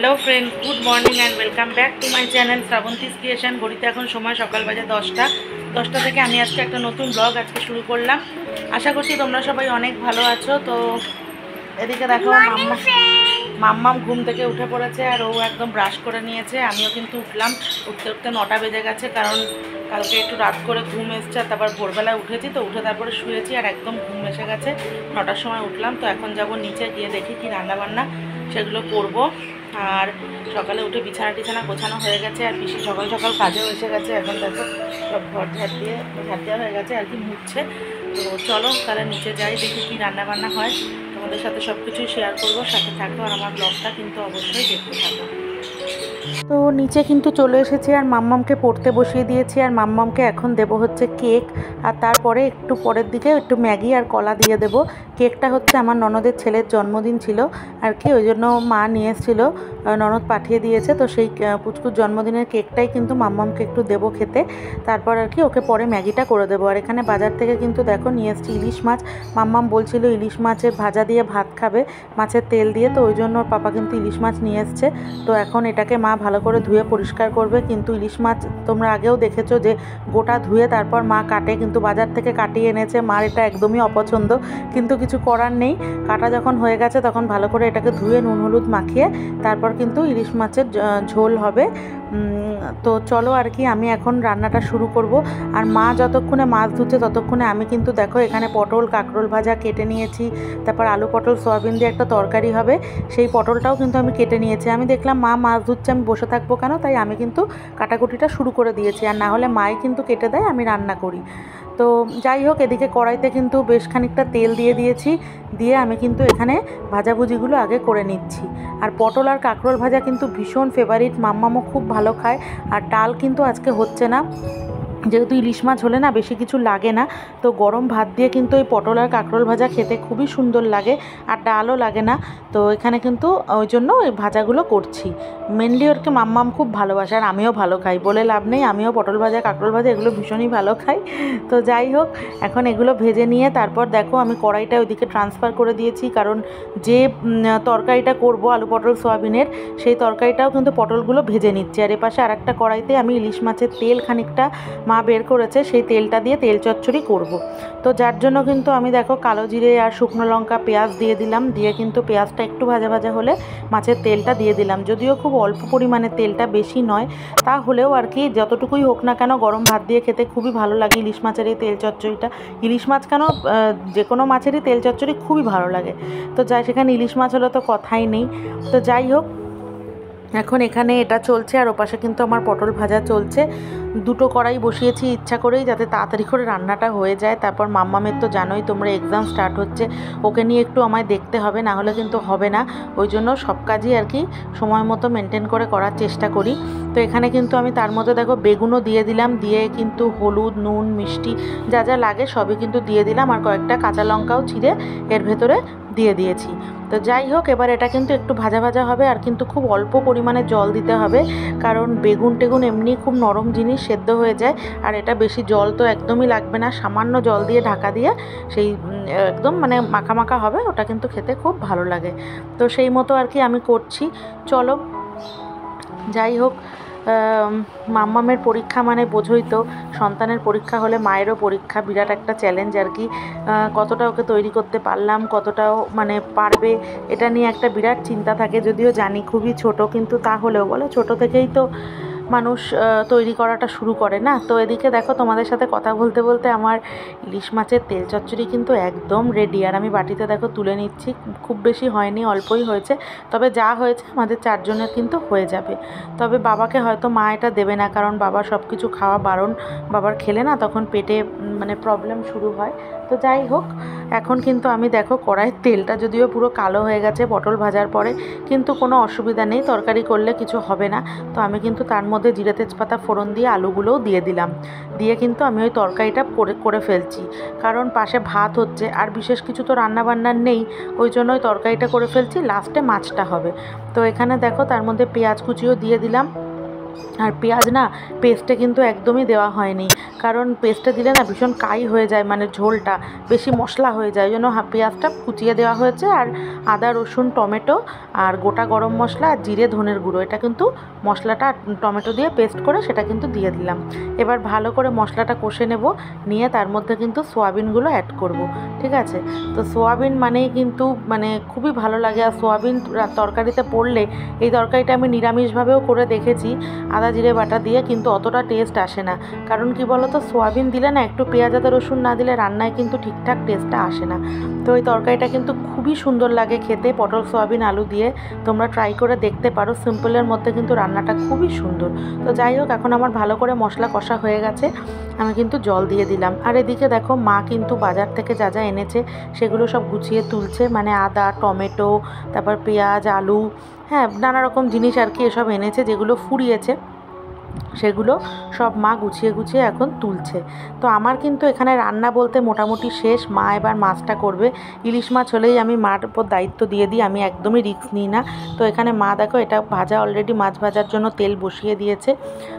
Hello friend, good morning and welcome back to my channel Srabanti's creation. ঘড়িতে এখন সময় সকাল বাজে 10টা থেকে আমি আজকে একটা নতুন ব্লগ আজকে শুরু করলাম। আশা করছি তোমরা সবাই অনেক ভালো আছো। তো এদিকে দেখো মাম্মাম ঘুম থেকে উঠে পড়েছে আর ও একদম ব্রাশ করে নিয়েছে। আমিও কিন্তু উঠলাম, উঠতে উঠতে 9টা বেজে গেছে, কারণ কালকে একটু রাত করে ঘুম এসছে। তারপর ভোরবেলায় উঠেছি, তো উঠে তারপরে শুয়েছি আর একদম ঘুম এসে গেছে। 9টার সময় উঠলাম। তো এখন যাব নিচে, গিয়ে দেখি কি রান্নাবান্না সেগুলো করব। আর সকালে উঠে বিছানা গোছানো হয়ে গেছে, আর পিসি সকাল সকাল কাজেও এসে গেছে। এখন দেখো সব ঘর ঝাড় দেওয়া হয়ে গেছে আর কি, মুছছে। তো চলো তাহলে নিচে যাই, দেখি কী রান্নাবান্না হয়। তোমাদের সাথে সব কিছুই শেয়ার করবো, সাথে থাকো আর আমার ব্লগটা কিন্তু অবশ্যই দেখতে থাকো। তো নিচে কিন্তু চলে এসেছি আর মাম্মামকে পড়তে বসিয়ে দিয়েছি। আর মাম্মামকে এখন দেব হচ্ছে কেক, আর তারপরে একটু পরের দিকে একটু ম্যাগি আর কলা দিয়ে দেব। কেকটা হচ্ছে আমার ননদের ছেলের জন্মদিন ছিল আর কি, ওই জন্য মা নিয়ে এসেছিলো, ননদ পাঠিয়ে দিয়েছে। তো সেই পুচকুর জন্মদিনের কেকটাই কিন্তু মাম্মামকে একটু দেবো খেতে। তারপর আর কি ওকে পরে ম্যাগিটা করে দেবো। আর এখানে বাজার থেকে কিন্তু দেখো নিয়ে এসেছি ইলিশ মাছ। মাম্মাম বলছিল ইলিশ মাছের ভাজা দিয়ে ভাত খাবে, মাছের তেল দিয়ে। তো ওই জন্য ওর পাপা কিন্তু ইলিশ মাছ নিয়ে এসছে। তো এখন এটাকে মা ভালো করে ধুয়ে পরিষ্কার করবে। কিন্তু ইলিশ মাছ তোমরা আগেও দেখেছো যে গোটা ধুয়ে তারপর মা কাটে, কিন্তু বাজার থেকে কাটিয়ে এনেছে। মার এটা একদমই অপছন্দ, কিন্তু কিছু করার নেই। কাটা যখন হয়ে গেছে তখন ভালো করে এটাকে ধুয়ে নুন হলুদ মাখিয়ে তারপর কিন্তু ইলিশ মাছের ঝোল হবে। তো চলো আর কি আমি এখন রান্নাটা শুরু করব। আর মা যতক্ষণে মাছ ধুচ্ছে ততক্ষণে আমি কিন্তু দেখো এখানে পটল কাঁকরোল ভাজা কেটে নিয়েছি। তারপর আলু পটল সয়াবিন দিয়ে একটা তরকারি হবে, সেই পটলটাও কিন্তু আমি কেটে নিয়েছি। আমি দেখলাম মা মাছ ধুচ্ছে, আমি বসে থাকবো কেন, তাই আমি কিন্তু কাটাকুটিটা শুরু করে দিয়েছি। আর না হলে মাই কিন্তু কেটে দেয়, আমি রান্না করি। তো যাই হোক, এদিকে কড়াইতে কিন্তু বেশ খানিকটা তেল দিয়ে দিয়েছি, দিয়ে আমি কিন্তু এখানে ভাজাভুজিগুলো আগে করে নিচ্ছি। আর পটল আর কাঁকরোল ভাজা কিন্তু ভীষণ ফেভারিট, মাম্মামও খুব ভালো খায়। আর ডাল কিন্তু আজকে হচ্ছে না, যেহেতু ইলিশ মাছ হলে না বেশি কিছু লাগে না। তো গরম ভাত দিয়ে কিন্তু এই পটল আর কাঁকরোল ভাজা খেতে খুবই সুন্দর লাগে, আর ডালও লাগে না। তো এখানে কিন্তু ওই জন্য ওই ভাজাগুলো করছি। মেনলি ওরকে মাম্মাম খুব ভালোবাসে, আর আমিও ভালো খাই, বলে লাভ নেই, আমিও পটল ভাজা কাঁকরোল ভাজা এগুলো ভীষণই ভালো খাই। তো যাই হোক, এখন এগুলো ভেজে নিয়ে তারপর দেখো আমি কড়াইটা ওইদিকে ট্রান্সফার করে দিয়েছি, কারণ যে তরকারিটা করব আলু পটল সয়াবিনের, সেই তরকারিটাও কিন্তু পটলগুলো ভেজে নিচ্ছে। আর এপাশে আর একটা কড়াইতে আমি ইলিশ মাছের তেল খানিকটা মা বের করেছে, সেই তেলটা দিয়ে তেল চচ্চড়ি করব। তো যার জন্য কিন্তু আমি দেখো কালো জিরে আর শুকনো লঙ্কা পেঁয়াজ দিয়ে দিলাম, দিয়ে কিন্তু পেঁয়াজটা একটু ভাজা ভাজা হলে মাছের তেলটা দিয়ে দিলাম। যদিও খুব অল্প পরিমাণে, তেলটা বেশি নয়, তা হলেও আর কি যতটুকুই হোক না কেন গরম ভাত দিয়ে খেতে খুবই ভালো লাগে ইলিশ মাছের এই তেল চচ্চড়িটা। ইলিশ মাছ কেন, যে কোনো মাছেরই তেল চচ্চড়ি খুবই ভালো লাগে। তো যাই, সেখানে ইলিশ মাছ হলে তো কথাই নেই। তো যাই হোক, এখন এখানে এটা চলছে আর ওপাশে কিন্তু আমার পটল ভাজা চলছে। দুটো কড়াই বসিয়েছি ইচ্ছা করেই, যাতে তাড়াতাড়ি করে রান্নাটা হয়ে যায়। তারপর মাম্মামের তো জানোই তোমরা, এক্সাম স্টার্ট হচ্ছে, ওকে নিয়ে একটু আমায় দেখতে হবে, না হলে কিন্তু হবে না। ওই জন্য সব কাজই আর কি সময় মতো মেনটেন করে করার চেষ্টা করি। তো এখানে কিন্তু আমি তার মধ্যে দেখো বেগুনও দিয়ে দিলাম, দিয়ে কিন্তু হলুদ নুন মিষ্টি যা যা লাগে সবই কিন্তু দিয়ে দিলাম, আর কয়েকটা কাঁচা লঙ্কাও ছিঁড়ে এর ভেতরে দিয়ে দিয়েছি। তো যাই হোক, এবার এটা কিন্তু একটু ভাজা ভাজা হবে, আর কিন্তু খুব অল্প পরিমাণে জল দিতে হবে, কারণ বেগুন টেগুন এমনি খুব নরম জিনিস, সেদ্ধ হয়ে যায়। আর এটা বেশি জল তো একদমই লাগবে না, সামান্য জল দিয়ে ঢাকা দিয়ে সেই একদম মানে মাখা মাখা হবে, ওটা কিন্তু খেতে খুব ভালো লাগে। তো সেই মতো আর কি আমি করছি। চলো যাই হোক, মাম্মামের পরীক্ষা মানে বোঝোই তো, সন্তানের পরীক্ষা হলে মায়েরও পরীক্ষা, বিরাট একটা চ্যালেঞ্জ আর কি। কতটা ওকে তৈরি করতে পারলাম, কতটাও মানে পারবে, এটা নিয়ে একটা বিরাট চিন্তা থাকে। যদিও জানি খুবই ছোট, কিন্তু তাহলেও বলো ছোট থেকেই তো মানুষ তৈরি করাটা শুরু করে না। তো এদিকে দেখো তোমাদের সাথে কথা বলতে বলতে আমার ইলিশ মাছের তেল চচ্চড়ি কিন্তু একদম রেডি। আর আমি বাটিতে দেখো তুলে নিচ্ছি, খুব বেশি হয়নি, অল্পই হয়েছে। তবে যা হয়েছে আমাদের 4 জনের কিন্তু হয়ে যাবে। তবে বাবাকে হয়তো মা এটা দেবে না, কারণ বাবার সব কিছু খাওয়া বারণ, বাবার খেলে না তখন পেটে মানে প্রবলেম শুরু হয়। তো যাই হোক, এখন কিন্তু আমি দেখো কড়াইয়ের তেলটা যদিও পুরো কালো হয়ে গেছে পটল ভাজার পরে, কিন্তু কোনো অসুবিধা নেই, তরকারি করলে কিছু হবে না। তো আমি কিন্তু তার মধ্যে জিরে তেজপাতা ফোড়ন দিয়ে আলুগুলোও দিয়ে দিলাম, দিয়ে কিন্তু আমি ওই তরকারিটা করে ফেলছি, কারণ পাশে ভাত হচ্ছে আর বিশেষ কিছু তো রান্নাবান্নার নেই, ওই জন্য ওই তরকারিটা করে ফেলছি, লাস্টে মাছটা হবে। তো এখানে দেখো তার মধ্যে পেঁয়াজ কুচিও দিয়ে দিলাম, আর পেঁয়াজ না পেস্টে কিন্তু একদমই দেওয়া হয়নি, কারণ পেস্টে দিলে না ভীষণ কাই হয়ে যায়, মানে ঝোলটা বেশি মশলা হয়ে যায়, ওই জন্য পেঁয়াজটা কুচিয়ে দেওয়া হয়েছে। আর আদা রসুন টমেটো আর গোটা গরম মশলা আর জিরে ধনের গুঁড়ো, এটা কিন্তু মশলাটা টমেটো দিয়ে পেস্ট করে সেটা কিন্তু দিয়ে দিলাম। এবার ভালো করে মশলাটা কষে নেব, নিয়ে তার মধ্যে কিন্তু সোয়াবিনগুলো অ্যাড করব, ঠিক আছে। তো সোয়াবিন মানেই কিন্তু মানে খুবই ভালো লাগে, আর সোয়াবিন তরকারিতে পড়লে, এই তরকারিটা আমি নিরামিষভাবেও করে দেখেছি আদা জিরে বাটা দিয়ে, কিন্তু অতটা টেস্ট আসে না। কারণ কি বলো তো, সোয়াবিন দিলে না একটু পেঁয়াজ আদা রসুন না দিলে রান্নায় কিন্তু ঠিকঠাক টেস্টটা আসে না। তো এই তরকারিটা কিন্তু খুবই সুন্দর লাগে খেতে, পটল সোয়াবিন আলু দিয়ে। তোমরা ট্রাই করে দেখতে পারো, সিম্পলের মধ্যে কিন্তু রান্নাটা খুবই সুন্দর। তো যাই হোক, এখন আমার ভালো করে মশলা কষা হয়ে গেছে, আমি কিন্তু জল দিয়ে দিলাম। আর এদিকে দেখো মা কিন্তু বাজার থেকে যা যা এনেছে সেগুলো সব গুছিয়ে তুলছে, মানে আদা টমেটো তারপর পেঁয়াজ আলু, হ্যাঁ নানা রকম জিনিস আর কি এসব এনেছে, যেগুলো ফুরিয়েছে সেগুলো সব মা গুছিয়ে গুছিয়ে এখন তুলছে। তো আমার কিন্তু এখানে রান্না বলতে মোটামুটি শেষ, মা এবার মাছটা করবে। ইলিশ মাছ হলেই আমি মার উপর দায়িত্ব দিয়ে দিই, আমি একদমই রিস্ক নিই না। তো এখানে মা দেখো এটা ভাজা, অলরেডি মাছ ভাজার জন্য তেল বসিয়ে দিয়েছে।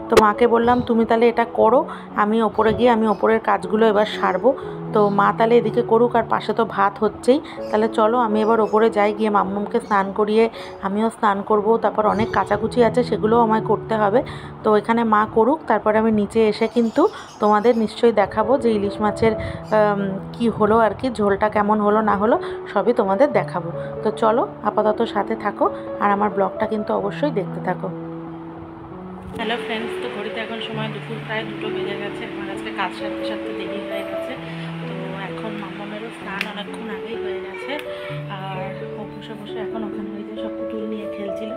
তো মাকে বললাম তুমি তাহলে এটা করো, আমি ওপরে গিয়ে আমি ওপরের কাজগুলো এবার সারবো। তো মা তাহলে এদিকে করুক, আর পাশে তো ভাত হচ্ছেই। তাহলে চলো আমি এবার ওপরে যাই, গিয়ে মাম্মামকে স্নান করিয়ে আমিও স্নান করব। তারপর অনেক কাচাকুচি আছে, সেগুলোও আমায় করতে হবে। তো এখানে মা করুক, তারপরে আমি নিচে এসে কিন্তু তোমাদের নিশ্চয়ই দেখাবো যে ইলিশ মাছের কি হলো আর কি, ঝোলটা কেমন হলো না হলো সবই তোমাদের দেখাবো। তো চলো আপাতত সাথে থাকো, আর আমার ব্লগটা কিন্তু অবশ্যই দেখতে থাকো। হ্যালো ফ্রেন্ডস, তো ঘড়িতে এখন সময় দুপুর প্রায় 2টো বেজে গেছে, আমার আজকে কাজ সারতে সারতে দেরি হয়ে গেছে। তো এখন মাম্মামেরও স্নান অনেকক্ষণ আগেই হয়ে গেছে, আর ও বসে বসে এখন ওখানে ওই যে সব পুতুল নিয়ে খেলছিল।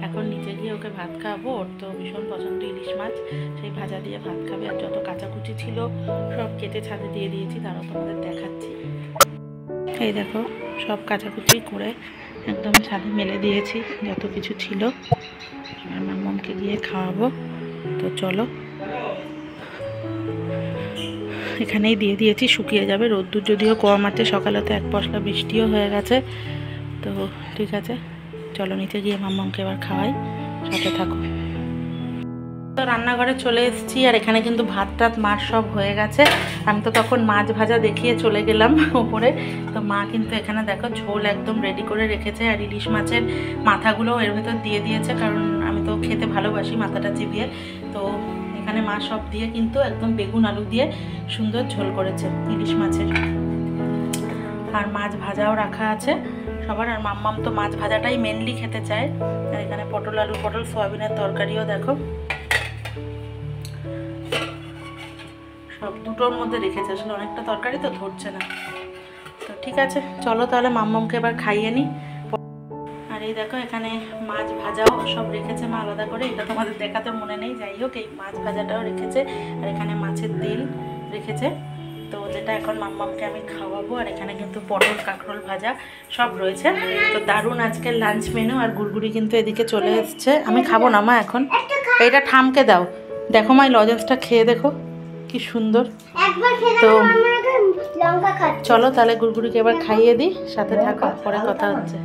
এখন নিচে গিয়ে ওকে ভাত খাওয়াবো, ওর তো ভীষণ পছন্দ ইলিশ মাছ, সেই ভাজা দিয়ে ভাত খাবে। আর যত কাঁচাকুচি ছিল সব কেটে ছাদে দিয়ে দিয়েছি, তারও তোমাদের দেখাচ্ছি। এই দেখো সব কাঁচাকুচি করে একদম ছাদে মেলে দিয়েছি যত কিছু ছিল, আর মাম্মামকে গিয়ে খাওয়াবো। তো চলো, এখানেই দিয়ে দিয়েছি, শুকিয়ে যাবে। রোদ্দুর যদিও কম আছে, সকালে তো এক পশলা বৃষ্টিও হয়ে গেছে। তো ঠিক আছে, চলো নিচে গিয়ে মাম্মামকে এবার খাওয়াই, সাথে থাকো। তো রান্নাঘরে চলে এসেছি, আর এখানে কিন্তু ভাত টাত মাছ সব হয়ে গেছে। আমি তো তখন মাছ ভাজা দেখিয়ে চলে গেলাম ওপরে। তো মা কিন্তু এখানে দেখো ঝোল একদম রেডি করে রেখেছে, আর ইলিশ মাছের মাথাগুলো এর ভেতর দিয়ে দিয়েছে, কারণ আমি তো খেতে ভালোবাসি মাথাটা চিবিয়ে। তো এখানে মা সব দিয়ে কিন্তু একদম বেগুন আলু দিয়ে সুন্দর ঝোল করেছে ইলিশ মাছের, আর মাছ ভাজাও রাখা আছে সবার। আর মাম্মাম তো মাছ ভাজাটাই মেনলি খেতে চায়। আর এখানে পটল আলু পটল সোয়াবিনের তরকারিও দেখো সব দুটোর মধ্যে রেখেছে, আসলে অনেকটা তরকারি তো ধরছে না। তো ঠিক আছে, চলো তাহলে মাম্মামকে এবার খাইয়ে নিই। আর এই দেখো এখানে মাছ ভাজাও সব রেখেছে মা আলাদা করে, এটা তোমাদের দেখাতে মনে নেই, যাই হোক এই মাছ ভাজাটাও রেখেছে। আর এখানে মাছের তেল রেখেছে, তো যেটা এখন মাম্মামকে আমি খাওয়াবো। আর এখানে কিন্তু পটল কাঁকরোল ভাজা সব রয়েছে। তো দারুণ আজকের লাঞ্চ মেনু। আর গুড়গুড়ি কিন্তু এদিকে চলে এসছে। আমি খাবো না মা এখন, এইটা ঠামকে দাও। দেখো মা এই লজেন্সটা খেয়ে দেখো কি সুন্দর। তো চলো তাহলে গুড়গুড়িকে এবার খাইয়ে দিই, সাথে থাকো, পরে কথা হচ্ছে।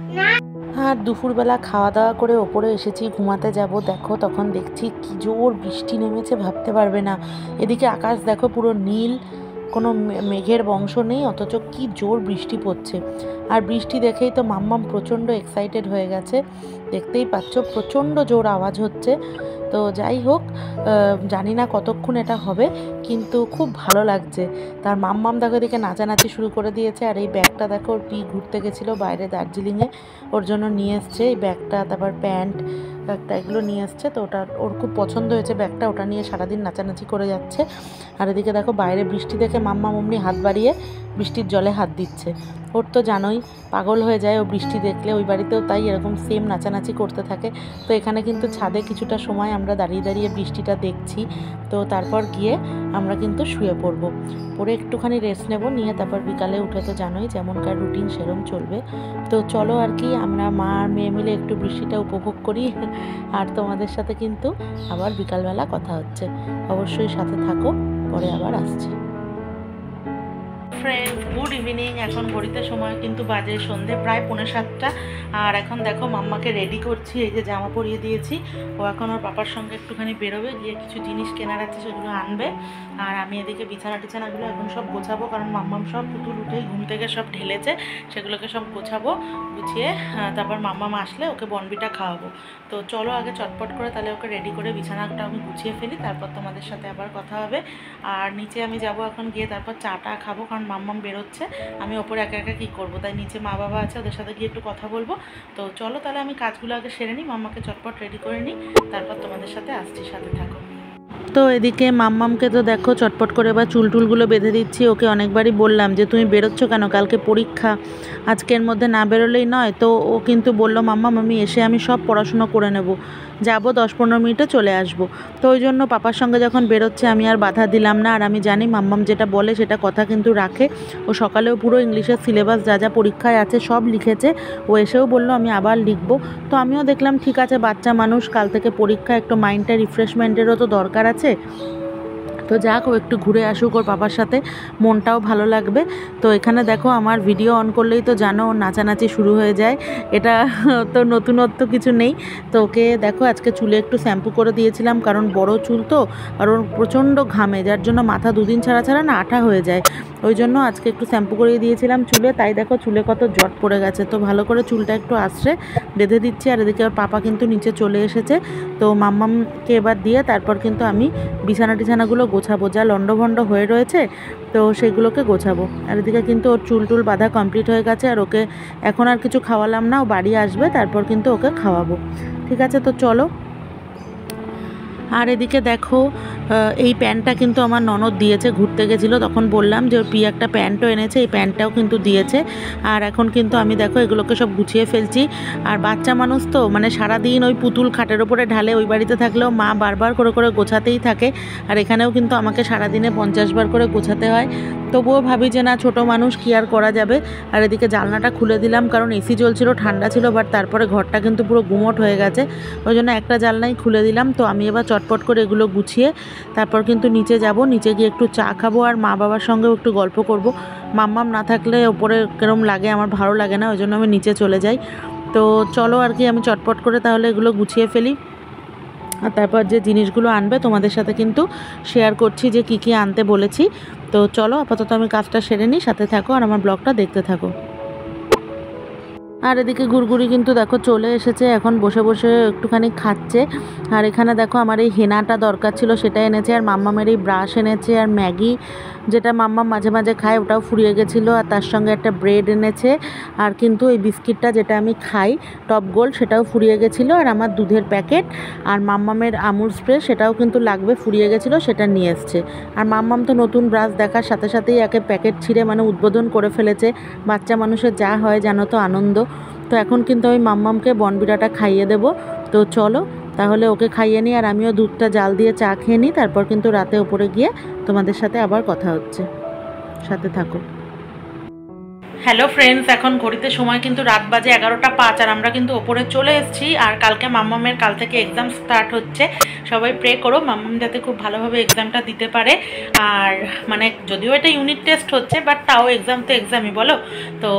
আর দুপুরবেলা খাওয়া দাওয়া করে ওপরে এসেছি, ঘুমাতে যাব। দেখো তখন দেখছি কি জোর বৃষ্টি নেমেছে, ভাবতে পারবে না। এদিকে আকাশ দেখো পুরো নীল, কোনো মেঘের বংশ নেই, অথচ কি জোর বৃষ্টি পড়ছে। আর বৃষ্টি দেখেই তো মাম্মাম প্রচণ্ড এক্সাইটেড হয়ে গেছে, দেখতেই পাচ্ছ প্রচণ্ড জোর আওয়াজ হচ্ছে। তো যাই হোক, জানি না কতক্ষণ এটা হবে, কিন্তু খুব ভালো লাগছে। তার মাম্মাম দেখো এদিকে নাচানাচি শুরু করে দিয়েছে। আর এই ব্যাগটা দেখো, ওর ঘুরতে গেছিলো বাইরে দার্জিলিংয়ে, ওর জন্য নিয়ে এসছে এই ব্যাগটা, তারপর প্যান্ট একটা এগুলো নিয়ে এসছে। তো ওটা ওর খুব পছন্দ হয়েছে ব্যাগটা, ওটা নিয়ে সারাদিন নাচানাচি করে যাচ্ছে। আর এদিকে দেখো বাইরে বৃষ্টি দেখে মাম্মাম অমনি হাত বাড়িয়ে বৃষ্টির জলে হাত দিচ্ছে। ওর তো জানোই পাগল হয়ে যায় ও বৃষ্টি দেখলে, ওই বাড়িতেও তাই এরকম সেম নাচানাচি করতে থাকে। তো এখানে কিন্তু ছাদে কিছুটা সময় আমরা দাঁড়িয়ে দাঁড়িয়ে বৃষ্টিটা দেখছি। তো তারপর গিয়ে আমরা কিন্তু শুয়ে পড়বো, পরে একটুখানি রেস্ট নেব, নিয়ে তারপর বিকালে উঠে তো জানোই যেমনকার রুটিন সেরম চলবে। তো চলো আর কি, আমরা মা আর মেয়ে মিলে একটু বৃষ্টিটা উপভোগ করি। আর তোমাদের সাথে কিন্তু আবার বিকালবেলা কথা হচ্ছে, অবশ্যই সাথে থাকো, পরে আবার আসছি। Friends, good evening. এখন ঘড়িতে সময় কিন্তু বাজে সন্ধে প্রায় 6:45। আর এখন দেখো মাম্মাকে রেডি করছি। এই যে জামা পরিয়ে দিয়েছি, ও এখন ওর পাপার সঙ্গে একটুখানি বেরোবে, গিয়ে কিছু জিনিস কেনার আছে সেগুলো আনবে। আর আমি এদিকে বিছানাগুলো এখন সব গোছাবো, কারণ মাম্মাম সব পুতুল উঠেই ঘুম থেকে সব ঢেলেছে, সেগুলোকে সব গোছাবো। গুছিয়ে তারপর মাম্মাম আসলে ওকে বনবিটা খাওয়াবো। তো চলো আগে চটপট করে তাহলে ওকে রেডি করে বিছানাটা আমি গুছিয়ে ফেলি, তারপর তোমাদের সাথে আবার কথা হবে। আর নিচে আমি যাব এখন, গিয়ে তারপর চাটা খাবো, কারণ মাম্মাম বেরোচ্ছে। আমি ওপরে একা একা কী করবো, তাই নিচে মা বাবা আছে, ওদের সাথে গিয়ে একটু কথা বলবো। তো চলো তাহলে আমি কাজগুলো আগে সেরে নিই, মাম্মাকে চটপট রেডি করে নিই, তারপর তোমাদের সাথে আসছি, সাথে থাকো। তো এদিকে মাম্মামকে তো দেখো চটপট করে এবার চুলটুলগুলো বেঁধে দিচ্ছি। ওকে অনেকবারই বললাম যে তুমি বেরোচ্ছ কেন, কালকে পরীক্ষা, আজকের মধ্যে না বেরোলেই নয়। তো ও কিন্তু বললো মাম্মাম আমি এসে আমি সব পড়াশুনো করে নেব, যাবো 10-15 মিনিটে চলে আসব। তো ওই জন্য পাপার সঙ্গে যখন বেরোচ্ছে আমি আর বাধা দিলাম না। আর আমি জানি মাম্মাম যেটা বলে সেটা কথা কিন্তু রাখে। ও সকালেও পুরো ইংলিশের সিলেবাস যা যা পরীক্ষায় আছে সব লিখেছে। ও এসেও বললো আমি আবার লিখবো। তো আমিও দেখলাম ঠিক আছে, বাচ্চা মানুষ, কাল থেকে পরীক্ষা, একটু মাইন্ডটা রিফ্রেশমেন্টেরও তো দরকার আছে। তো যাক, ও একটু ঘুরে আসুক, ওর বাবার সাথে মনটাও ভালো লাগবে। তো এখানে দেখো আমার ভিডিও অন করলেই তো জানো ওর নাচানাচি শুরু হয়ে যায়, এটা তো নতুনত্ব কিছু নেই। তো ওকে দেখো আজকে চুলে একটু শ্যাম্পু করে দিয়েছিলাম, কারণ বড় চুল তো, আর ওর প্রচণ্ড ঘামে, যার জন্য মাথা দুদিন ছাড়া ছাড়া না আঠা হয়ে যায়। ওই জন্য আজকে একটু শ্যাম্পু করিয়ে দিয়েছিলাম চুলে, তাই দেখো চুলে কত জট পড়ে গেছে। তো ভালো করে চুলটা একটু আশ্রে বেঁধে দিচ্ছি। আর এদিকে ওর পাপা কিন্তু নিচে চলে এসেছে। তো মাম্মামকে এবার দিয়ে তারপর কিন্তু আমি বিছানাগুলো গোছাবো, যা লন্ডভন্ড হয়ে রয়েছে, তো সেগুলোকে গোছাবো। আর এদিকে কিন্তু ওর চুল বাঁধা কমপ্লিট হয়ে গেছে। আর ওকে এখন আর কিছু খাওয়ালাম না, ও বাড়ি আসবে তারপর কিন্তু ওকে খাওয়াবো। ঠিক আছে, তো চলো। আর এদিকে দেখো এই প্যান্টটা কিন্তু আমার ননদ দিয়েছে, ঘুরতে গেছিলো তখন বললাম যে ওর প্রিয় একটা প্যান্টও এনেছে, এই প্যান্টটাও কিন্তু দিয়েছে। আর এখন কিন্তু আমি দেখো এগুলোকে সব গুছিয়ে ফেলছি। আর বাচ্চা মানুষ তো মানে সারাদিন ওই পুতুল খাটের ওপরে ঢালে, ওই বাড়িতে থাকলেও মা বারবার করে করে গোছাতেই থাকে। আর এখানেও কিন্তু আমাকে সারাদিনে 50 বার করে গোছাতে হয়। তবুও ভাবি যে না, ছোটো মানুষ, কি আর করা যাবে। আর এদিকে জানলাটা খুলে দিলাম, কারণ এসি চলছিল, ঠান্ডা ছিল, বাট তারপরে ঘরটা কিন্তু পুরো গুমোট হয়ে গেছে, ওই জন্য একটা জানলাই খুলে দিলাম। তো আমি এবার চটপট করে এগুলো গুছিয়ে তারপর কিন্তু নিচে যাব, নিচে গিয়ে একটু চা খাবো, আর মা বাবার সঙ্গেও একটু গল্প করব। মাম্মাম না থাকলে ওপরে কেরম লাগে, আমার ভালো লাগে না, ওই জন্য আমি নিচে চলে যাই। তো চলো আর কি আমি চটপট করে তাহলে এগুলো গুছিয়ে ফেলি। আর তারপর যে জিনিসগুলো আনবে তোমাদের সাথে কিন্তু শেয়ার করছি যে কি কি আনতে বলেছি। তো চলো আপাতত আমি কাজটা সেরে নিই, সাথে থাকো আর আমার ব্লগটা দেখতে থাকো। আর এদিকে গুড়গুড়ি কিন্তু দেখো চলে এসেছে, এখন বসে বসে একটুখানি খাচ্ছে। আর এখানে দেখো আমার এই হেনাটা দরকার ছিল, সেটা এনেছে। আর মাম্মামের এই ব্রাশ এনেছে, আর ম্যাগি যেটা মাম্মাম মাঝে মাঝে খায় ওটাও ফুরিয়ে গেছিলো। আর তার সঙ্গে একটা ব্রেড এনেছে। আর কিন্তু এই বিস্কিটটা যেটা আমি খাই টপ গোল্ড, সেটাও ফুরিয়ে গেছিলো। আর আমার দুধের প্যাকেট আর মাম্মামের আমুল স্প্রে, সেটাও কিন্তু লাগবে, ফুরিয়ে গেছিলো, সেটা নিয়ে এসছে। আর মাম্মাম তো নতুন ব্রাশ দেখার সাথে সাথেই একে প্যাকেট ছিঁড়ে মানে উদ্বোধন করে ফেলেছে। বাচ্চা মানুষের যা হয় জানো তো, আনন্দ। তো এখন কিন্তু আমি মাম্মামকে বনবিটাটা খাইয়ে দেবো। তো চলো তাহলে ওকে খাইয়ে নিই, আর আমিও দুধটা জাল দিয়ে চা খেয়ে নিই, তারপর কিন্তু রাতে ওপরে গিয়ে তোমাদের সাথে আবার কথা হচ্ছে, সাথে থাকো। হ্যালো ফ্রেন্ডস, এখন ঘড়িতে সময় কিন্তু রাত বাজে 11:05। আর আমরা কিন্তু ওপরে চলে এসেছি। আর কালকে মাম্মামের কাল থেকে এক্সাম স্টার্ট হচ্ছে, সবাই প্রে করো মাম্মাম যাতে খুব ভালোভাবে এক্সামটা দিতে পারে। আর মানে যদিও এটা ইউনিট টেস্ট হচ্ছে, বাট তাও এক্সাম তো এক্সামই বলো। তো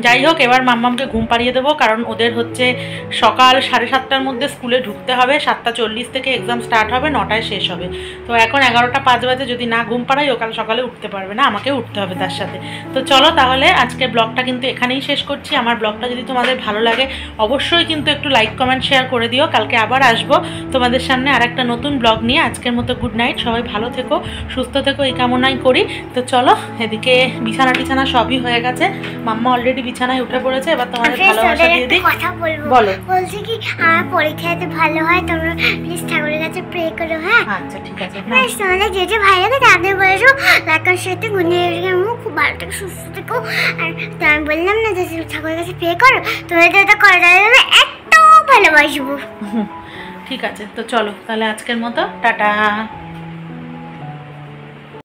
যাই হোক, এবার মাম্মামকে ঘুম পাড়িয়ে দেবো, কারণ ওদের হচ্ছে সকাল 7:30টার মধ্যে স্কুলে ঢুকতে হবে। 7:40 থেকে এক্সাম স্টার্ট হবে, 9টায় শেষ হবে। তো এখন 11:05 বাজে, যদি না ঘুম পাড়াই ও কাল সকালে উঠতে পারবে না, আমাকে উঠতে হবে তার সাথে। তো চলো তাহলে আজকে ব্লগটা কিন্তু এখানেই শেষ করছি। আমার ব্লগটা যদি তোমাদের ভালো লাগে অবশ্যই কিন্তু একটু লাইক কমেন্ট শেয়ার করে দিও। কালকে আবার আসবো তোমাদের সামনে আর একটা নতুন ব্লগ নিয়ে। আজকের মতো গুড নাইট, সবাই ভালো থেকো, সুস্থ থেকো, এই কামনাই করি। তো চলো, এদিকে বিছানা সবই হয়ে গেছে, মাম্মা অলরেডি বিছানায় উঠে পড়েছে। এবার তোমাদের ভালোবাসা দিয়ে দিই। কথা বলবো, বলো। বলছি কি আমার পরীক্ষাতে ভালো হয়, তোমরা প্লিজ ঠাকুরের কাছে প্রে করো। হ্যাঁ আচ্ছা ঠিক আছে। প্লিজ তোমাদের যে ভাই লাগে তাদের বলেছো লাইকের সাথে গুনে খুব ভালো থেকে সুস্থ থেকো। আর আমি বললাম না যে ঠাকুরের কাছে প্রে করো, তোমাদের এটা করে আমি এত ভালোবাসবো। ঠিক আছে, তো চলো তাহলে আজকের মতো টাটা।